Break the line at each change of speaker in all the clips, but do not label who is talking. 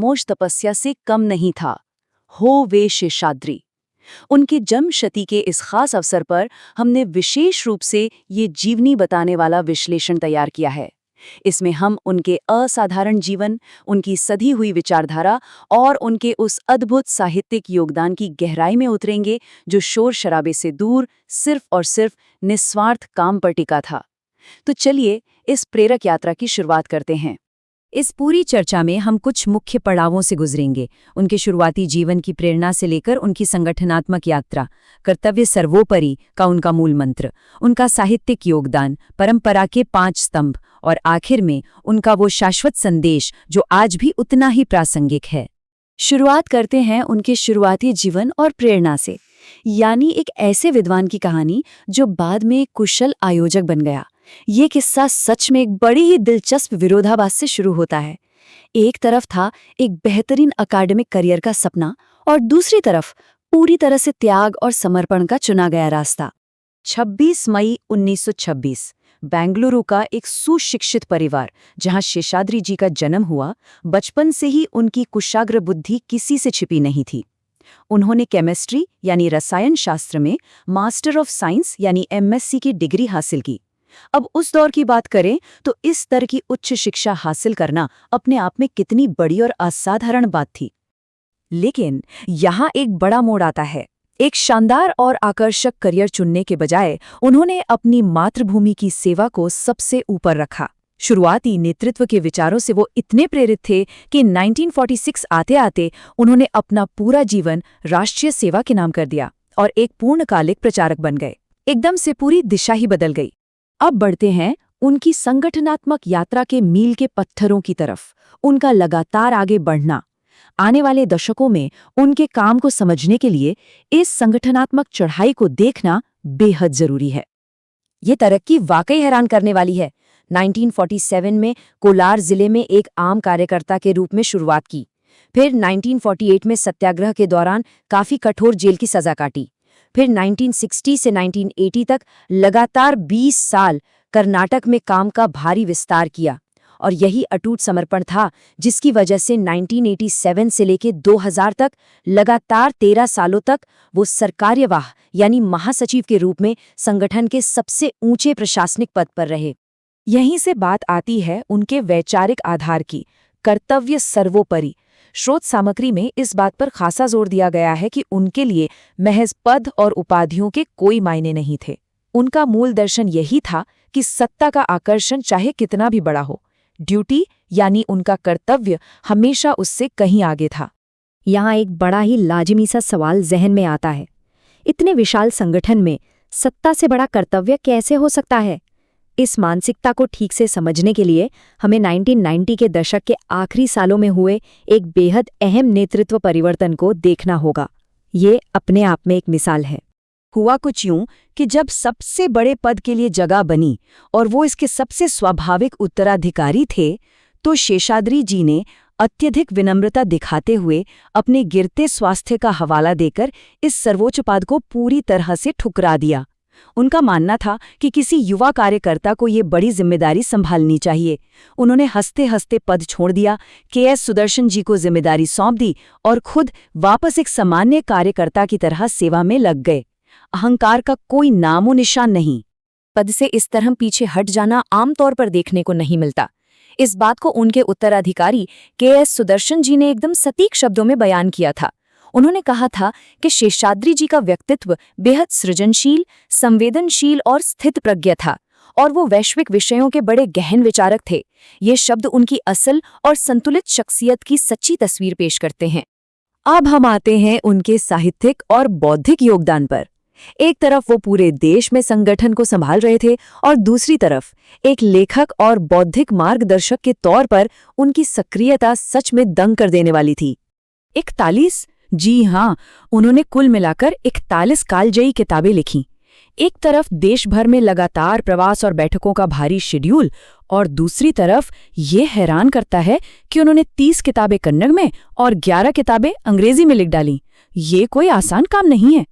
खामोश तपस्या से कम नहीं था। हो वे शेषाद्री। उनके जन्मशती के इस खास अवसर पर हमने विशेष रूप से ये जीवनी बताने वाला विश्लेषण तैयार किया है। इसमें हम उनके असाधारण जीवन, उनकी सधी हुई विचारधारा और उनके उस अद्भुत साहित्यिक योगदान की गहराई में उतरेंगे जो शोर शराबे से दूर सिर्फ और सिर्फ निस्वार्थ काम पर टिका था। तो चलिए इस प्रेरक यात्रा की शुरुआत करते हैं। इस पूरी चर्चा में हम कुछ मुख्य पड़ावों से गुजरेंगे, उनके शुरुआती जीवन की प्रेरणा से लेकर उनकी संगठनात्मक यात्रा, कर्तव्य सर्वोपरि का उनका मूल मंत्र, उनका साहित्यिक योगदान, परंपरा के 5 स्तंभ और आखिर में उनका वो शाश्वत संदेश जो आज भी उतना ही प्रासंगिक है। शुरुआत करते हैं उनके शुरुआती जीवन और प्रेरणा से, यानी एक ऐसे विद्वान की कहानी जो बाद में एक कुशल आयोजक बन गया। ये किस्सा सच में एक बड़ी ही दिलचस्प विरोधाभास से शुरू होता है। एक तरफ था एक बेहतरीन अकादमिक करियर का सपना और दूसरी तरफ पूरी तरह से त्याग और समर्पण का चुना गया रास्ता। 26 मई 1926 बेंगलुरु का एक सुशिक्षित परिवार जहां शेषाद्री जी का जन्म हुआ, बचपन से ही उनकी कुशाग्र बुद्धि किसी से छिपी नहीं थी। उन्होंने केमिस्ट्री यानी रसायन शास्त्र में मास्टर ऑफ साइंस यानी एमएससी की डिग्री हासिल की। अब उस दौर की बात करें तो इस स्तर की उच्च शिक्षा हासिल करना अपने आप में कितनी बड़ी और असाधारण बात थी। लेकिन यहाँ एक बड़ा मोड़ आता है। एक शानदार और आकर्षक करियर चुनने के बजाय उन्होंने अपनी मातृभूमि की सेवा को सबसे ऊपर रखा। शुरुआती नेतृत्व के विचारों से वो इतने प्रेरित थे कि 1946 आते-आते उन्होंने अपना पूरा जीवन राष्ट्रीय सेवा के नाम कर दिया और एक पूर्णकालिक प्रचारक बन गए। एकदम से पूरी दिशा ही बदल गई। अब बढ़ते हैं उनकी संगठनात्मक यात्रा के मील के पत्थरों की तरफ, उनका लगातार आगे बढ़ना। आने वाले दशकों में उनके काम को समझने के लिए इस संगठनात्मक चढ़ाई को देखना बेहद जरूरी है। ये तरक्की वाकई हैरान करने वाली है। 1947 में कोलार जिले में एक आम कार्यकर्ता के रूप में शुरुआत की, फिर 1948 में सत्याग्रह के दौरान काफी कठोर जेल की सजा काटी, फिर 1960 से 1980 तक लगातार 20 साल कर्नाटक में काम का भारी विस्तार किया और यही अटूट समर्पण था जिसकी वजह से 1987 से लेकर 2000 तक लगातार 13 सालों तक वो सरकार्यवाह यानी महासचिव के रूप में संगठन के सबसे ऊंचे प्रशासनिक पद पर रहे। यहीं से बात आती है उनके वैचारिक आधार की, कर्तव्य सर्वोपरि। स्रोत सामग्री में इस बात पर खासा जोर दिया गया है कि उनके लिए महज पद और उपाधियों के कोई मायने नहीं थे। उनका मूल दर्शन यही था कि सत्ता का आकर्षण चाहे कितना भी बड़ा हो, ड्यूटी यानी उनका कर्तव्य हमेशा उससे कहीं आगे था। यहाँ एक बड़ा ही लाजिमी सा सवाल जहन में आता है, इतने विशाल संगठन में सत्ता से बड़ा कर्तव्य कैसे हो सकता है? इस मानसिकता को ठीक से समझने के लिए हमें 1990 के दशक के आखिरी सालों में हुए एक बेहद अहम नेतृत्व परिवर्तन को देखना होगा। ये अपने आप में एक मिसाल है। हुआ कुछ यूं कि जब सबसे बड़े पद के लिए जगह बनी और वो इसके सबसे स्वाभाविक उत्तराधिकारी थे, तो शेषाद्री जी ने अत्यधिक विनम्रता दिखाते हुए अपने गिरते स्वास्थ्य का हवाला देकर इस सर्वोच्च पद को पूरी तरह से ठुकरा दिया। उनका मानना था कि किसी युवा कार्यकर्ता को ये बड़ी जिम्मेदारी संभालनी चाहिए। उन्होंने हंसते हंसते पद छोड़ दिया, के.एस. सुदर्शन जी को जिम्मेदारी सौंप दी और खुद वापस एक सामान्य कार्यकर्ता की तरह सेवा में लग गए। अहंकार का कोई नामो निशान नहीं। पद से इस तरह पीछे हट जाना आमतौर पर देखने को नहीं मिलता। इस बात को उनके उत्तराधिकारी के.एस. सुदर्शन जी ने एकदम सटीक शब्दों में बयान किया था। उन्होंने कहा था कि शेषाद्री जी का व्यक्तित्व बेहद सृजनशील, संवेदनशील और स्थितप्रज्ञ था और वो वैश्विक विषयों के बड़े गहन विचारक थे। ये शब्द उनकी असल और संतुलित शख्सियत की सच्ची तस्वीर पेश करते हैं। अब हम आते हैं उनके साहित्यिक और बौद्धिक योगदान पर। एक तरफ वो पूरे देश में संगठन को संभाल रहे थे और दूसरी तरफ एक लेखक और बौद्धिक मार्गदर्शक के तौर पर उनकी सक्रियता सच में दंग कर देने वाली थी। 41, जी हाँ, उन्होंने कुल मिलाकर 41 कालजयी किताबें लिखीं। एक तरफ देश भर में लगातार प्रवास और बैठकों का भारी शेड्यूल और दूसरी तरफ ये हैरान करता है कि उन्होंने 30 किताबें कन्नड़ में और 11 किताबें अंग्रेजी में लिख डालीं। ये कोई आसान काम नहीं है।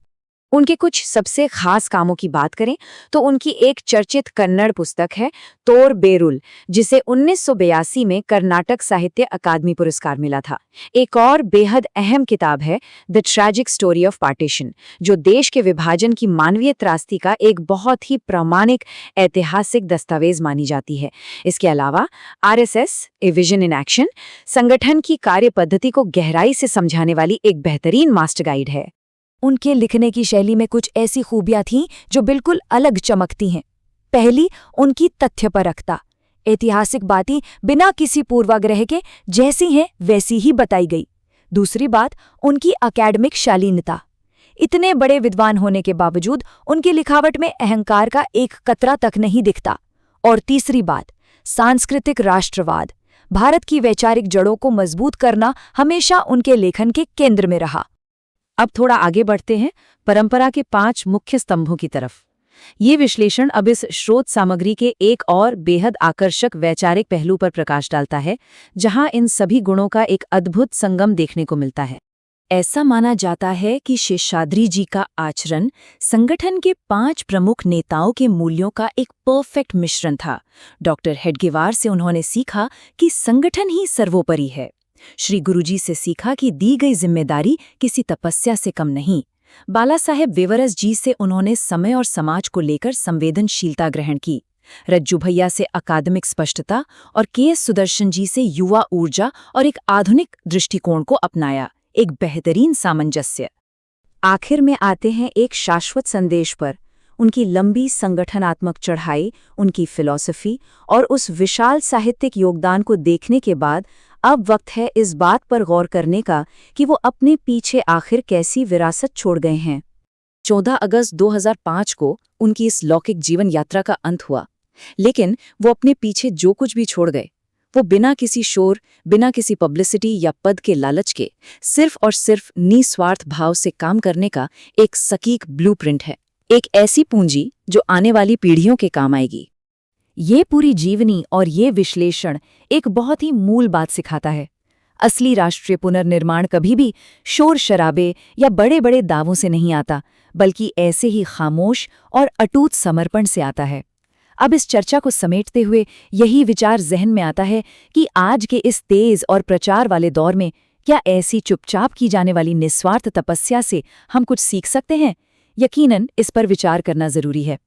उनके कुछ सबसे खास कामों की बात करें तो उनकी एक चर्चित कन्नड़ पुस्तक है तोर बेरुल, जिसे 1982 में कर्नाटक साहित्य अकादमी पुरस्कार मिला था। एक और बेहद अहम किताब है the tragic story of partition, जो देश के विभाजन की मानवीय त्रासदी का एक बहुत ही प्रामाणिक ऐतिहासिक दस्तावेज मानी जाती है। इसके अलावा RSS a vision in action संगठन की कार्य पद्धति को गहराई से समझाने वाली एक बेहतरीन मास्टर गाइड है।
उनके लिखने की शैली में कुछ ऐसी खूबियां थीं जो बिल्कुल अलग चमकती हैं। पहली, उनकी तथ्यपरकता। ऐतिहासिक बातें बिना किसी पूर्वाग्रह के जैसी हैं वैसी ही बताई गई। दूसरी बात, उनकी अकेडमिक शालीनता। इतने बड़े विद्वान होने के बावजूद उनकी लिखावट में अहंकार का एक कतरा तक नहीं दिखता। और तीसरी बात, सांस्कृतिक राष्ट्रवाद। भारत की वैचारिक जड़ों को मजबूत करना हमेशा उनके लेखन के केंद्र में रहा।
अब थोड़ा आगे बढ़ते हैं परंपरा के 5 मुख्य स्तंभों की तरफ। ये विश्लेषण अब इस स्रोत सामग्री के एक और बेहद आकर्षक वैचारिक पहलू पर प्रकाश डालता है, जहां इन सभी गुणों का एक अद्भुत संगम देखने को मिलता है। ऐसा माना जाता है कि शेषाद्री जी का आचरण संगठन के 5 प्रमुख नेताओं के मूल्यों का एक परफेक्ट मिश्रण था। डॉक्टर हेडगेवार से उन्होंने सीखा कि संगठन ही सर्वोपरि है। श्री गुरुजी से सीखा कि दी गई जिम्मेदारी किसी तपस्या से कम नहीं। बाला साहेब वेवरस जी से उन्होंने समय और समाज को लेकर संवेदनशीलता ग्रहण की। रज्जू भैया से अकादमिक स्पष्टता और के.एस. सुदर्शन जी से युवा ऊर्जा और एक आधुनिक दृष्टिकोण को अपनाया, एक बेहतरीन सामंजस्य। आखिर में आते हैं एक शाश्वत संदेश पर। उनकी लंबी संगठनात्मक चढ़ाई, उनकी फिलॉसफी और उस विशाल साहित्यिक योगदान को देखने के बाद अब वक्त है इस बात पर गौर करने का कि वो अपने पीछे आखिर कैसी विरासत छोड़ गए हैं। 14 अगस्त 2005 को उनकी इस लौकिक जीवन यात्रा का अंत हुआ, लेकिन वो अपने पीछे जो कुछ भी छोड़ गए, वो बिना किसी शोर, बिना किसी पब्लिसिटी या पद के लालच के सिर्फ और सिर्फ निस्वार्थ भाव से काम करने का एक सटीक ब्लूप्रिंट है। एक ऐसी पूंजी जो आने वाली पीढ़ियों के काम आएगी। ये पूरी जीवनी और ये विश्लेषण एक बहुत ही मूल बात सिखाता है। असली राष्ट्रीय पुनर्निर्माण कभी भी शोर शराबे या बड़े बड़े दावों से नहीं आता, बल्कि ऐसे ही खामोश और अटूट समर्पण से आता है। अब इस चर्चा को समेटते हुए यही विचार जहन में आता है कि आज के इस तेज और प्रचार वाले दौर में क्या ऐसी चुपचाप की जाने वाली निस्वार्थ तपस्या से हम कुछ सीख सकते हैं? यकीनन इस पर विचार करना जरूरी है।